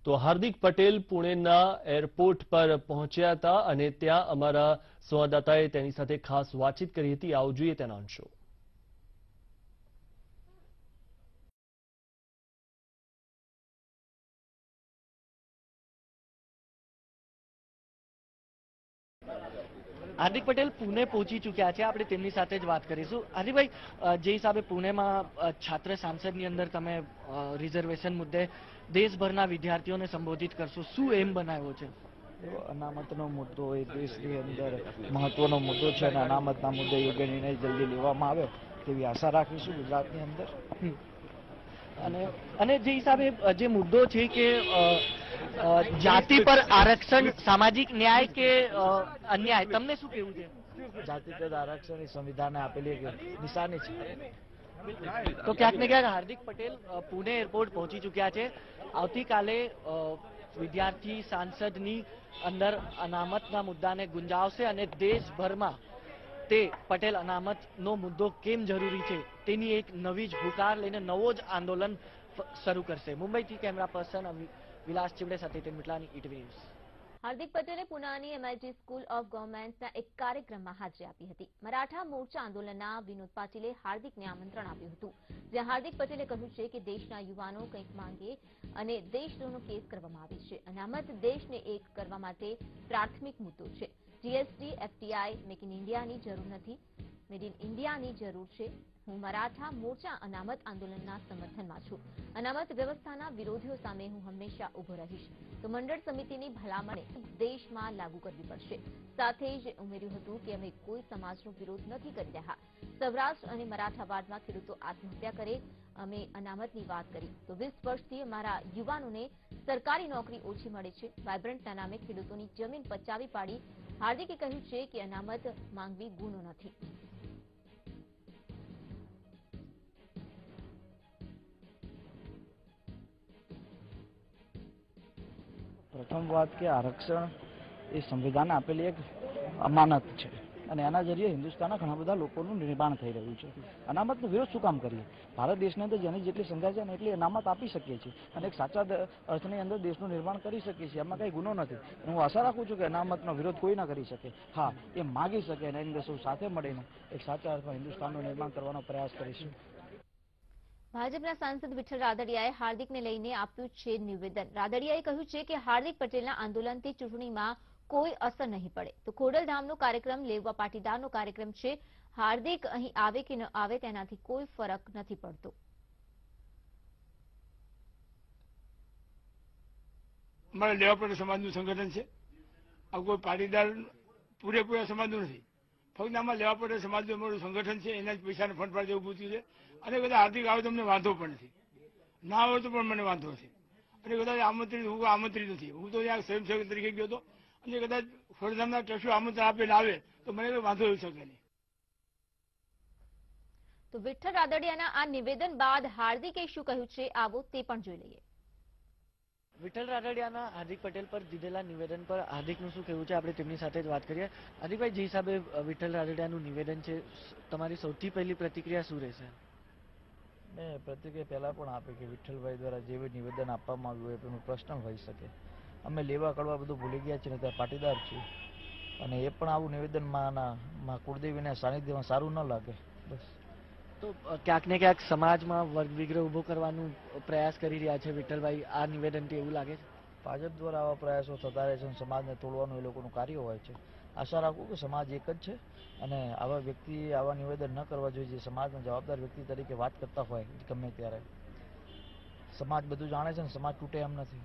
તો હાર્દિક પટેલ પુણેના એરપોર્ટ પર પહોંચ્યા હતા અને ત્યાં અમારા સંવાદદાતાએ તેની સાથે ખાસ વાતચીત કરી હતી. આવો જોઈએ તેના અંશો. हार्दिक पटेल पुणे पहुंची चुक्या है. આપણે તેમની સાથે જ વાત કરીશું. હાર્दिकભાઈ, જે હિસાબે પુણેમાં છાત્ર સાંસદની અંદર તમે રિઝર્વેશન મુદ્દે દેશભરના વિદ્યાર્થીઓને સંબોધિત કરશો, શું એમ બનાવ્યો છે? અનામતનો મુદ્દો એ દેશની અંદર મહત્વનો મુદ્દો છે અને અનામતના મુદ્દે યોગ્ય નિર્ણય જલ્દી લેવામાં આવે તેવી આશા રાખીશું ગુજરાતની અંદર. અને જે હિસાબે જે મુદ્દો છે કે જાતિ પર આરક્ષણ સામાજિક ન્યાય કે અન્યાય, તમને શું કહેવું છે? જાતિગત આરક્ષણ એ સંવિધાને આપેલી એક નિશાની છે. તો ક્યાંક ને ક્યાંક હાર્દિક પટેલ પુણે એરપોર્ટ પહોંચી ચુક્યા છે. આવતીકાલે વિદ્યાર્થી સાંસદની અંદર અનામતના મુદ્દાને ગુંજાવશે અને દેશભરમાં તે પટેલ અનામતનો મુદ્દો કેમ જરૂરી છે તેની એક નવી જ હુંકાર લઈને નવો જ આંદોલન શરૂ કરશે. મુંબઈથી કેમેરા પર્સન વિલાસ ચીવડે સાથે મિટલાની ઈટીવી ન્યૂઝ. હાર્દિક પટેલે પુનાની MIT સ્કૂલ ઓફ ગવર્નમેન્ટના એક કાર્યક્રમમાં હાજરી આપી હતી. મરાઠા મોરચા આંદોલનના વિનોદ પાટીલે હાર્દિકને આમંત્રણ આપ્યું હતું, જ્યાં હાર્દિક પટેલે કહ્યું છે કે દેશના યુવાનો કંઈક માંગે અને દેશદ્રોહનો કેસ કરવામાં આવે છે. અનામત દેશને એક કરવા માટે પ્રાથમિક મુદ્દો છે. GST, FDI, મેક ઇન ઇન્ડિયાની જરૂર નથી, મેડ ઇન ઇન્ડિયાની જરૂર છે. હું મરાઠા મોરચા અનામત આંદોલનના સમર્થનમાં છું. અનામત વ્યવસ્થાના વિરોધીઓ સામે હું હંમેશા ઉભો રહીશ. તો મંડળ સમિતિની ભલામણે દેશમાં લાગુ કરવી પડશે. સાથે જ ઉમેર્યું હતું કે અમે કોઈ સમાજનો વિરોધ નથી કરી રહ્યા. સૌરાષ્ટ્ર અને મરાઠાવાડમાં ખેડૂતો આત્મહત્યા કરે, અમે અનામતની વાત કરી તો 20 વર્ષથી અમારા યુવાનોને સરકારી નોકરી ઓછી મળે છે. વાયબ્રન્ટના નામે ખેડૂતોની જમીન પચાવી પાડી હાર્દિકે કહ્યું છે કે અનામત માંગવી ગુનો નથી. પ્રથમ વાત કે આરક્ષણ એ સંવિધાને આપેલી એક અમાનત છે અને એના જરીએ હિન્દુસ્તાનના ઘણા બધા લોકોનું નિર્માણ થઈ રહ્યું છે. અનામતનો વિરોધ શું કામ કરીએ? ભારત દેશની અંદર જેની જેટલી સંખ્યા છે ને એટલી અનામત આપી શકીએ છીએ અને એક સાચા અર્થની અંદર દેશનું નિર્માણ કરી શકીએ છીએ. એમાં કંઈ ગુનો નથી. હું આશા રાખું છું કે અનામતનો વિરોધ કોઈ ના કરી શકે. હા, એ માગી શકે અને એની અંદર સૌ સાથે મળીને એક સાચા અર્થમાં હિન્દુસ્તાનનું નિર્માણ કરવાનો પ્રયાસ કરીશું. ભાજપના સાંસદ વિઠ્ઠલ રાદડિયાએ હાર્દિકને લઈને આપ્યું છે નિવેદન. રાદડિયાએ કહ્યું છે કે હાર્દિક પટેલના આંદોલનથી ચૂંટણીમાં કોઈ અસર નહીં પડે. તો ખોડલધામનો કાર્યક્રમ લેવા પાટીદારનો કાર્યક્રમ છે. હાર્દિક અહીં આવે કે ન આવે તેનાથી કોઈ ફરક નથી પડતો. અમારા લેવા પટેલ સમાજનું સંગઠન છે. આ કોઈ પાટીદાર પૂરેપૂરા સમાજનું નથી. ફક્ત આમાં લેવા પટેલ સમાજનું અમારું સંગઠન છે. એના જ પૈસાને ફંડ પાડે એવું પૂછ્યું છે. અને કદાચ હાર્દિક આવે તો અમને વાંધો પણ નથી, ના આવે તો પણ મને વાંધો નથી. અને કદાચ આમંત્રિત નથી. હું તો ત્યાં સ્વયંસેવક તરીકે ગયો હતો અને કદાચ ખોડલધામના ટ્રસ્ટીઓ આમંત્રણ આપે ને આવે તો મને કોઈ વાંધો આવી શકે નહીં. તો વિઠ્ઠલ રાદડિયાના આ નિવેદન બાદ હાર્દિકે શું કહ્યું છે આવો તે પણ જોઈ લઈએ. વિઠ્ઠલ રાદડિયાના હાર્દિક પટેલ પર દીધેલા નિવેદન પર હાર્દિકનું શું કહેવું છે આપણે તેમની સાથે જ વાત કરીએ. હાર્દિકભાઈ, જે હિસાબે વિઠ્ઠલ રાદડિયાનું નિવેદન છે, તમારી સૌથી પહેલી પ્રતિક્રિયા શું રહેશે? મેં પ્રતિક્રિયા પહેલાં પણ આપી કે વિઠ્ઠલભાઈ દ્વારા જે નિવેદન આપવામાં આવ્યું હોય એનો પ્રશ્ન હોઈ શકે. અમે લેવા કરવા બધું ભૂલી ગયા છીએ, ત્યાં પાટીદાર છીએ અને એ પણ આવું નિવેદન માં કુળદેવીના સાનિધ્યમાં સારું ન લાગે. બસ. તો ક્યાંક ને ક્યાંક સમાજમાં વર્ગ વિગ્રહ ઉભો કરવાનો પ્રયાસ કરી રહ્યા છે વિઠ્ઠલભાઈ આ નિવેદનથી, એવું લાગે છે? ભાજપ દ્વારા આવા પ્રયાસો થતા રહે છે અને સમાજને તોડવાનું એ લોકોનું કાર્ય હોય છે. આશા રાખું કે સમાજ એક જ છે અને આવા વ્યક્તિ આવા નિવેદન ન કરવા જોઈએ. જે સમાજના જવાબદાર વ્યક્તિ તરીકે વાત કરતા હોય ગમે ત્યારે. સમાજ બધું જાણે છે ને સમાજ તૂટે એમ નથી.